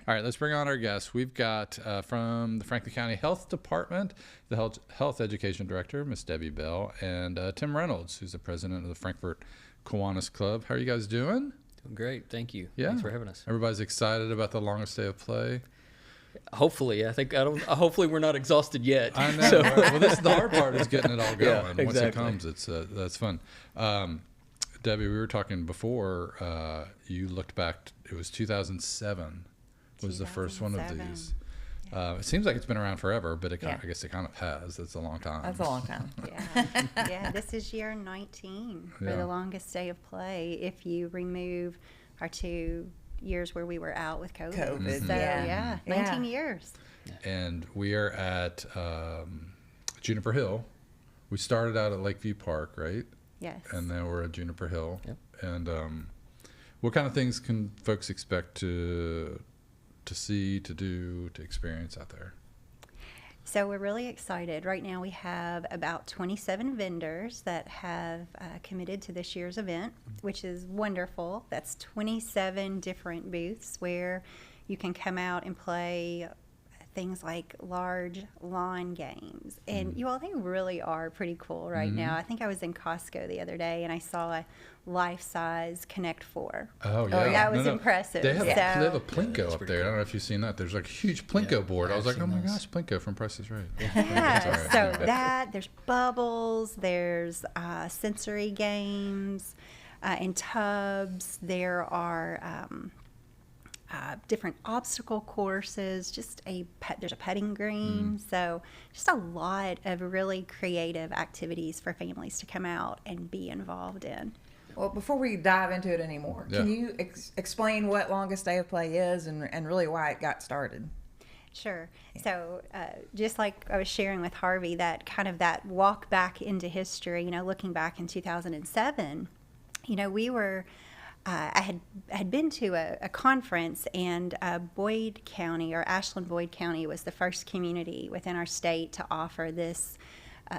All right, let's bring on our guests. We've got from the Franklin County Health Department, the Health Education Director, Miss Debbie Bell, and Tim Reynolds, who's the president of the Frankfort Kiwanis Club. How are you guys doing? Doing great. Thank you. Yeah. Thanks for having us. Everybody's excited about the longest day of play. Hopefully, hopefully we're not exhausted yet. I know. So. Well, this is the hard part, is getting it all going. Yeah, exactly. Once it comes, that's fun. Debbie, we were talking before. You looked back. It was 2007 was the first one of these. It seems like it's been around forever, but I guess it kind of has. That's a long time. That's a long time. Yeah, this is year 19 for the longest day of play if you remove our 2 years where we were out with COVID. Mm-hmm. So, 19 years. And we are at Juniper Hill. We started out at Lakeview Park, right? Yes. And now we're at Juniper Hill. Yep. And what kind of things can folks expect to see, to do, to experience out there? So we're really excited. Right now we have about 27 vendors that have committed to this year's event, which is wonderful. That's 27 different booths where you can come out and play things like large lawn games. And you all, they really are pretty cool right now. I think I was in Costco the other day and I saw a life-size Connect 4. Oh, yeah. That was impressive. They have a Plinko up there. Cool. I don't know if you've seen that. There's like a huge Plinko board. I was like, oh my gosh, Plinko from Price is Right. Yeah, so there's bubbles, there's sensory games and tubs. There are different obstacle courses, there's a putting green. So just a lot of really creative activities for families to come out and be involved in. Well, before we dive into it anymore, can you explain what Longest Day of Play is and really why it got started? Sure. So just like I was sharing with Harvey, that walk back into history, looking back in 2007, we were, I had been to a conference, and Boyd County, or Ashland-Boyd County, was the first community within our state to offer this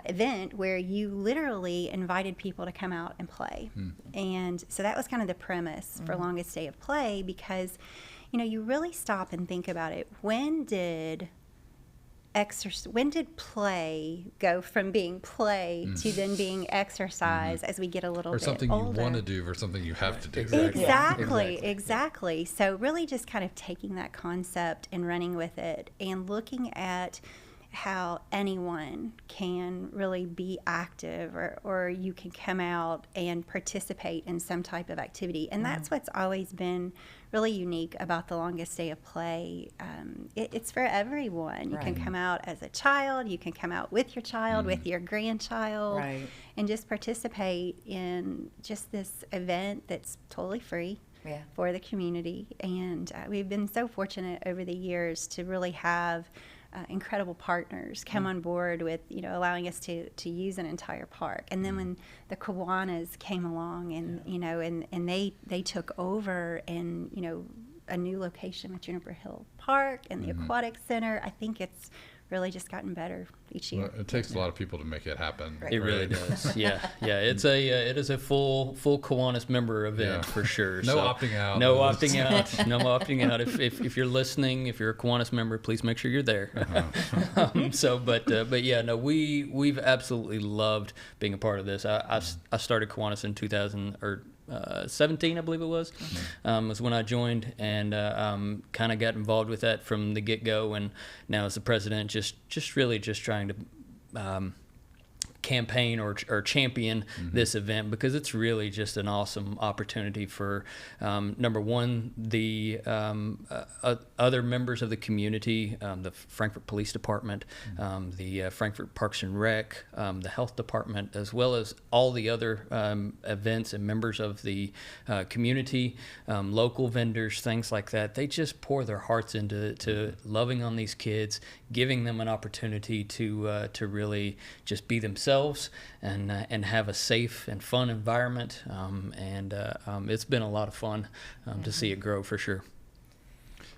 event where you literally invited people to come out and play. And so that was kind of the premise for Longest Day of Play, because you really stop and think about it. When did play go from being play to then being exercise as we get a little bit older? Or something you want to do versus something you have to do. Exactly. So really just kind of taking that concept and running with it and looking at how anyone can really be active, or you can come out and participate in some type of activity. And that's what's always been really unique about the Longest Day of Play. It's for everyone. You can come out as a child, you can come out with your child, with your grandchild, and just participate in just this event that's totally free for the community. And we've been so fortunate over the years to really have incredible partners come on board with allowing us to use an entire park. And then when the Kiwanis came along and and they took over and a new location with Juniper Hill Park and the Aquatic Center, I think it's really just gotten better each year. Well, it takes a lot of people to make it happen. It really does. Yeah. It is a full Kiwanis member event for sure. No opting out. No opting out. No opting out. If you're listening, if you're a Kiwanis member, please make sure you're there. We've absolutely loved being a part of this. I started Kiwanis in 2017, I believe it was when I joined, and kind of got involved with that from the get-go, and now as the president, just really trying to campaign or champion this event, because it's really just an awesome opportunity for number one, the other members of the community, the Frankfort Police Department, the Frankfort Parks and Rec, the Health Department, as well as all the other events and members of the community, local vendors, things like that. They just pour their hearts into loving on these kids, giving them an opportunity to really just be themselves and have a safe and fun environment, and it's been a lot of fun to see it grow for sure.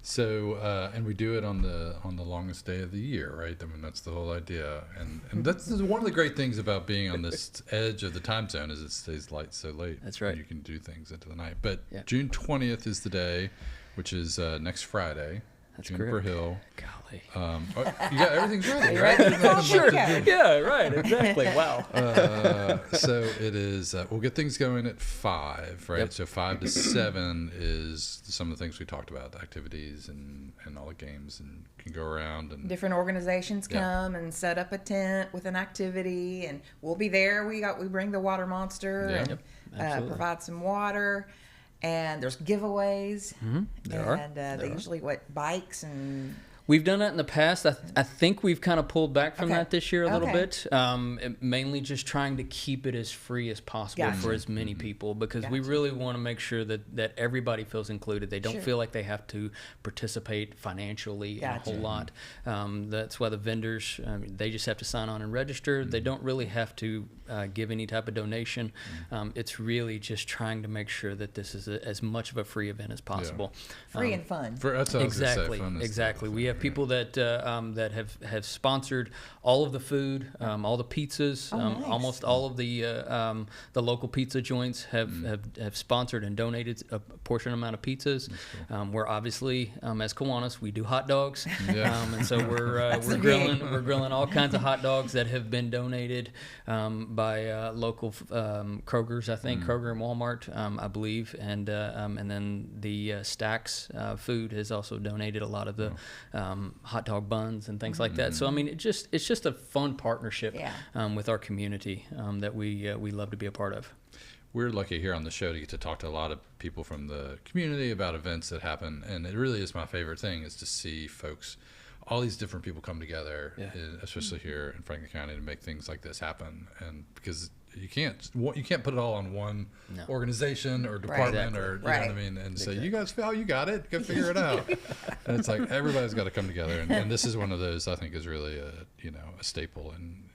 So and we do it on the longest day of the year, right? I mean, that's the whole idea, and that's one of the great things about being on this edge of the time zone, is it stays light so late. That's right. You can do things into the night. But June 20th is the day, which is next Friday. That's Juniper correct. Hill. Golly. Yeah, everything's ready, right? Sure. Yeah, right. Exactly. Wow. So it is. We'll get things going at 5, right? Yep. So 5 to 7 is some of the things we talked about, the activities and all the games, and can go around and Different organizations Yeah. come and set up a tent with an activity, and we'll be there. We bring the water monster Yeah. and Yep, absolutely. provide some water. And there's giveaways, There are. and they usually bikes and We've done that in the past. I think we've kind of pulled back from Okay. that this year a little Okay. bit. Mainly just trying to keep it as free as possible Gotcha. for as many people, because we Gotcha. really want to make sure that everybody feels included. They don't Sure. feel like they have to participate financially in a Gotcha. whole lot. That's why the vendors, they just have to sign on and register. They don't really have to give any type of donation. It's really just trying to make sure that this is as much of a free event as possible. free and fun. that's what I was gonna say, Exactly, fun is the exactly. thing, We have right? people that have sponsored all of the food, all the pizzas, nice. almost all of the local pizza joints have sponsored and donated a portion amount of pizzas. We're obviously, as Kiwanis, we do hot dogs, Yeah. and so we're the grilling all kinds of hot dogs that have been donated by local Kroger's, I think Kroger and Walmart, I believe, and then the Stacks food has also donated a lot of the hot dog buns and things like that. So I mean, it's just a fun partnership Yeah. with our community that we love to be a part of. We're lucky here on the show to get to talk to a lot of people from the community about events that happen, and it really is my favorite thing is to see folks, all these different people come together, especially here in Franklin County, to make things like this happen. And because you can't put it all on one organization or department, Exactly. or you know what I mean, and say you guys, you got it, go figure it out. And it's like everybody's got to come together, and this is one of those I think is really a staple and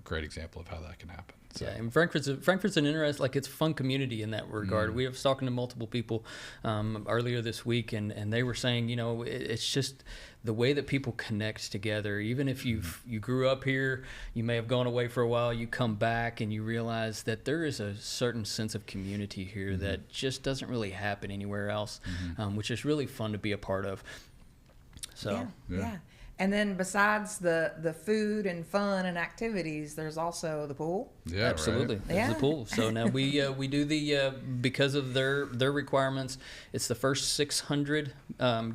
great example of how that can happen. So. Yeah, and Frankfort's an it's a fun community in that regard. We was talking to multiple people earlier this week, and they were saying, it's just the way that people connect together. Even if you grew up here, you may have gone away for a while, you come back and you realize that there is a certain sense of community here that just doesn't really happen anywhere else, which is really fun to be a part of. So Yeah. And then besides the food and fun and activities, there's also the pool. Yeah, absolutely. Right. There's Yeah. the pool. So now we do the because of their requirements, it's the first 600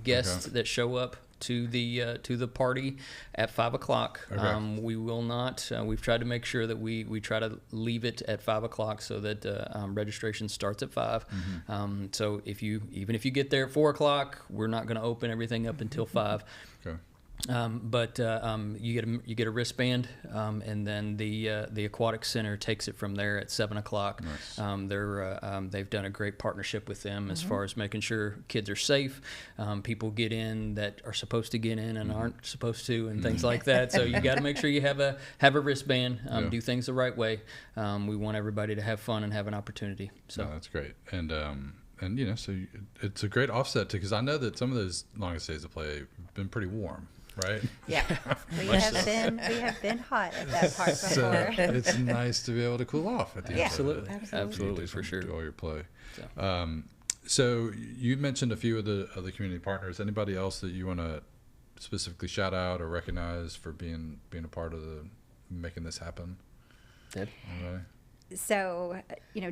guests that show up to the party at 5 o'clock. Okay. We will not. We've tried to make sure that we try to leave it at 5 o'clock so that registration starts at 5. So even if you get there at 4 o'clock, we're not going to open everything up until 5. Okay. But you get a wristband, and then the Aquatic Center takes it from there at 7 o'clock. Nice. They've done a great partnership with them as far as making sure kids are safe, people get in that are supposed to get in and aren't supposed to, and things like that. So you got to make sure you have a wristband, do things the right way. We want everybody to have fun and have an opportunity. So No, that's great, and so it's a great offset because I know that some of those longest days of play have been pretty warm. Right. Yeah. We have been hot at that part So before. it's nice to be able to cool off at the end. Absolutely. Of it. Absolutely, Just for sure. Enjoy your play. So. So you mentioned a few of the community partners. Anybody else that you want to specifically shout out or recognize for being a part of making this happen? Deb? Anybody? So,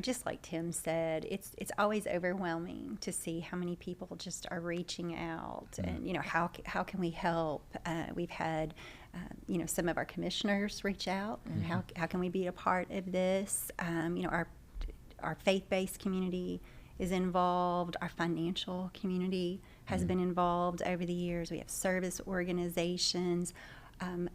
just like Tim said, it's always overwhelming to see how many people just are reaching out, and how can we help? We've had some of our commissioners reach out, and how can we be a part of this? Our faith-based community is involved. Our financial community has been involved over the years. We have service organizations,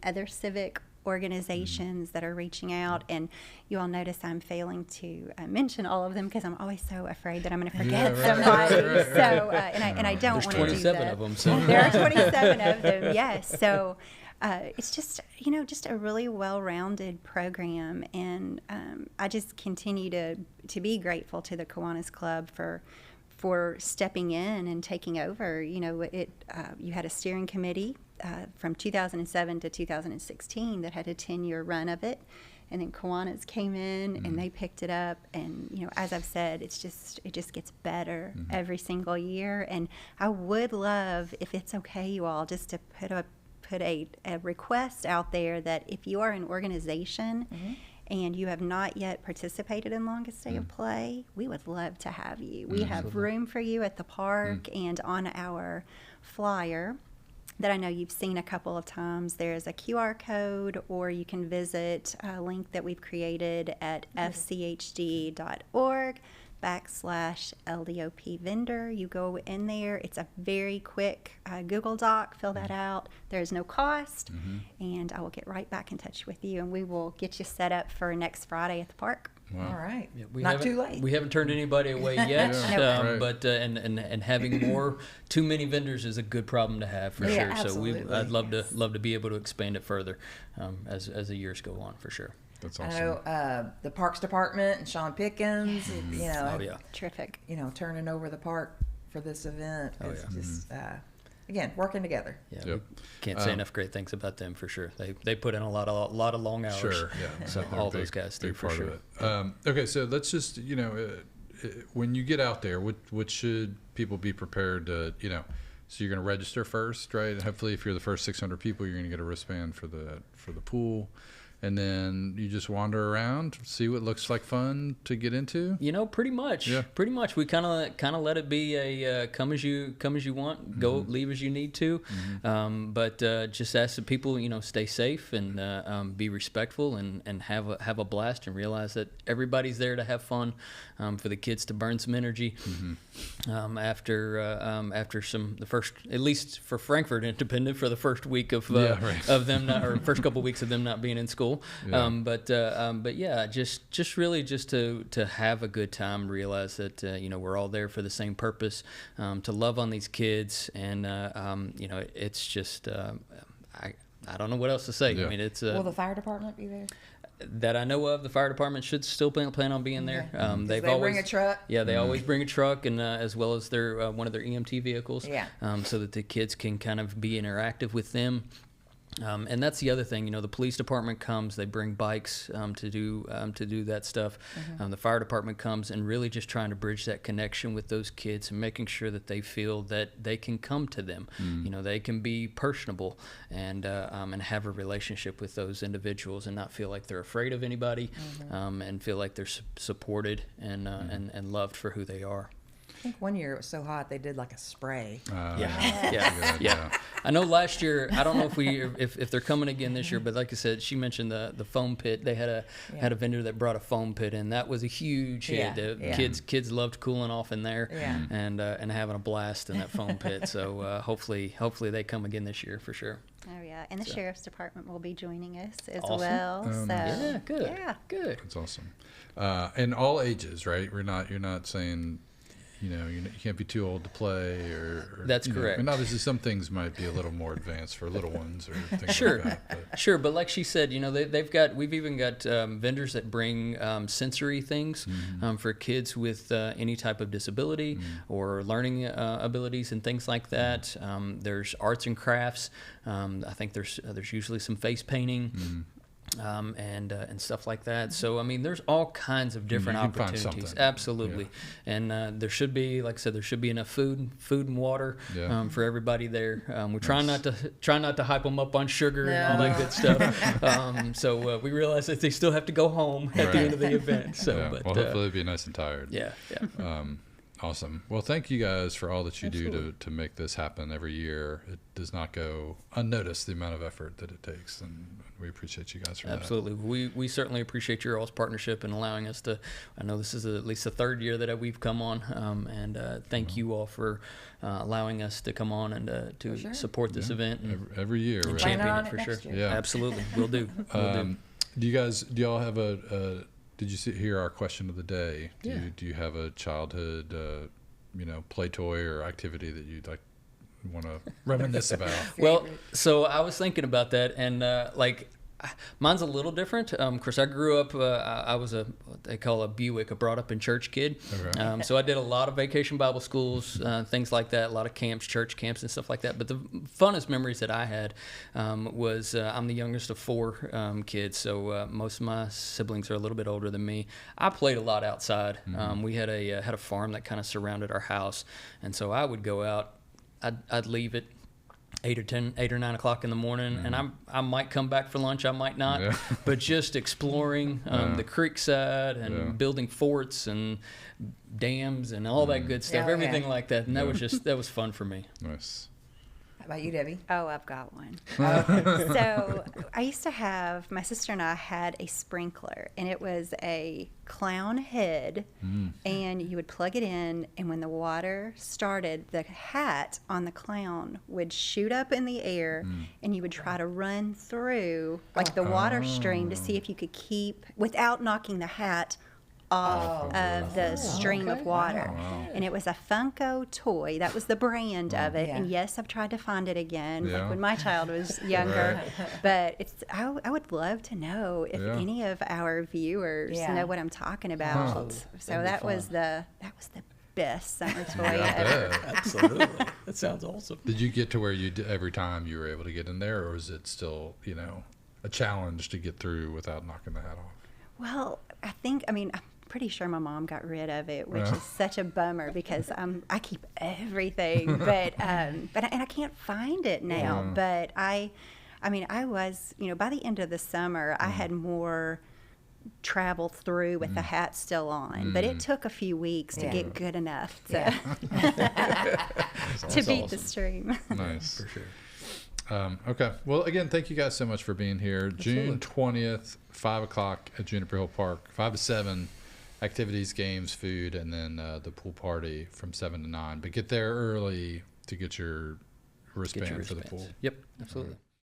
other civic organizations that are reaching out, and you all notice I'm failing to mention all of them because I'm always so afraid that I'm going to forget somebody. Right. So and I don't want to do that. There's 27 of them. So There are 27 of them. Yes. So it's just just a really well-rounded program, and I just continue to be grateful to the Kiwanis Club for stepping in and taking over. You had a steering committee from 2007 to 2016 that had a 10-year run of it, and then Kiwanis came in and they picked it up. And, you know, as I've said, it just gets better every single year. And I would love, if it's okay, you all, just to put a request out there that if you are an organization and you have not yet participated in Longest Day of Play, we would love to have you. We have room for you at the park, and on our flyer that I know you've seen a couple of times, there's a QR code, or you can visit a link that we've created at fchd.org/LDOP vendor. You go in there. It's a very quick Google Doc. Fill that out. There's no cost, and I will get right back in touch with you, and we will get you set up for next Friday at the park. Wow. All right. Yeah, Not too late. We haven't turned anybody away yet, Right. but and having too many vendors is a good problem to have for Yeah, sure. So absolutely. I'd love to be able to expand it further as the years go on for sure. That's I awesome. know the Parks Department and Sean Pickens, you know, Oh yeah. Terrific. you know, turning over the park for this event. Oh, It's yeah. just, again, working together. Yeah, Yep. we can't say enough great things about them for sure. They put in a lot of long hours. Sure, yeah. So They're all a big- those guys do big for part sure. of it. Okay, so let's just, you know, when you get out there, what should people be prepared to, you know, so you're going to register first, right? Hopefully, if you're the first 600 people, you're going to get a wristband for the pool. And then you just wander around, see what looks like fun to get into. You know, pretty much. Yeah. Pretty much. We kind of let it be a come as you want, go leave as you need to. But just ask the people, you know, stay safe and be respectful and have a blast, and realize that everybody's there to have fun, for the kids to burn some energy. After the first, at least for Frankfort Independent, for the first week of of them or first couple weeks of them not being in school. Yeah. But yeah, just really just to have a good time, realize that you know, we're all there for the same purpose, to love on these kids, and you know, it's just I don't know what else to say. Yeah. I mean, it's Will the fire department be there? that I know of. The fire department should still plan on being there. Okay. They've They always bring a truck? Yeah, they always bring a truck, and as well as their one of their EMT vehicles. Yeah. So that the kids can kind of be interactive with them. And that's the other thing, you know, the police department comes, they bring bikes to do that stuff. The fire department comes, and really just trying to bridge that connection with those kids and making sure that they feel that they can come to them. You know, they can be personable and have a relationship with those individuals, and not feel like they're afraid of anybody, and feel like they're supported and loved for who they are. I think one year it was so hot they did like a spray. Yeah. I know last year, I don't know if they're coming again this year, but like I said, she mentioned the foam pit. They had a vendor that brought a foam pit in. That was a huge hit. Kids loved cooling off in there, and having a blast in that foam pit. So hopefully they come again this year for sure. Oh yeah, and the sheriff's department will be joining us as Awesome. well. So Yeah, good. Yeah. Good. That's awesome. And all ages, right? You're not saying, you know, you can't be too old to play, or That's you know, correct. and obviously, some things might be a little more advanced for little ones or things Sure. like that. But Sure, but like she said, you know, we've even got vendors that bring sensory things for kids with any type of disability or learning abilities and things like that. There's arts and crafts. I think there's usually some face painting. And stuff like that. So, I mean, there's all kinds of different You can find opportunities. something. Absolutely. And there should be, like I said, there should be enough food and water for everybody there. We're trying not to hype them up on sugar and all that good stuff. So we realize that they still have to go home at the end of the event. So, yeah. but Well, hopefully, they'll be nice and tired. yeah. Awesome. Well, thank you guys for all that you do to make this happen every year. It does not go unnoticed, the amount of effort that it takes, and we appreciate you guys for Absolutely. We certainly appreciate your all's partnership and allowing us to. I know this is at least the third year that we've come on, and thank you all for allowing us to come on and to support this event and every year. and Right? champion on it it for next sure. year. Yeah. Absolutely. We'll do. Do y'all have did you hear our question of the day? Do you have a childhood, play toy or activity that you'd want to reminisce about? Well, so I was thinking about that, and Mine's a little different. Of course, I grew up, I was what they call a Buick, a brought up in church kid. Okay. So I did a lot of vacation Bible schools, things like that, a lot of camps, church camps and stuff like that. But the funnest memories that I had was I'm the youngest of 4 kids, so most of my siblings are a little bit older than me. I played a lot outside. We had a farm that kind of surrounded our house, and so I would go out. I'd leave at 8 or 9 o'clock in the morning, and I might come back for lunch, I might not, but just exploring the creek side and building forts and dams and all that good stuff, everything like that, and that was fun for me. Nice. How about you, Debbie? Oh, I've got one. So I used to have, my sister and I had a sprinkler, and it was a clown head, and you would plug it in, and when the water started, the hat on the clown would shoot up in the air, and you would try to run through like the water stream to see if you could keep, without knocking the hat off of the stream of water. Wow. And it was a Funko toy. That was the brand of it. Yeah. And yes, I've tried to find it again, Yeah. like when my child was younger. But I would love to know if any of our viewers know what I'm talking about. So that was the best summer toy ever. Absolutely. That sounds awesome. Did you get to where every time you were able to get in there, or is it still, a challenge to get through without knocking the hat off? Well, I'm pretty sure my mom got rid of it, which is such a bummer because I keep everything, but I can't find it now. But I was, by the end of the summer, I had more travel through with the hat still on, but it took a few weeks to get good enough to beat the stream. Nice. For sure. Okay. Well, again, thank you guys so much for being here. Absolutely. June 20th, 5 o'clock at Juniper Hill Park, 5 to 7, activities, games, food, and then the pool party from 7 to 9. But get there early to get your wristband for the pool. Yep, absolutely.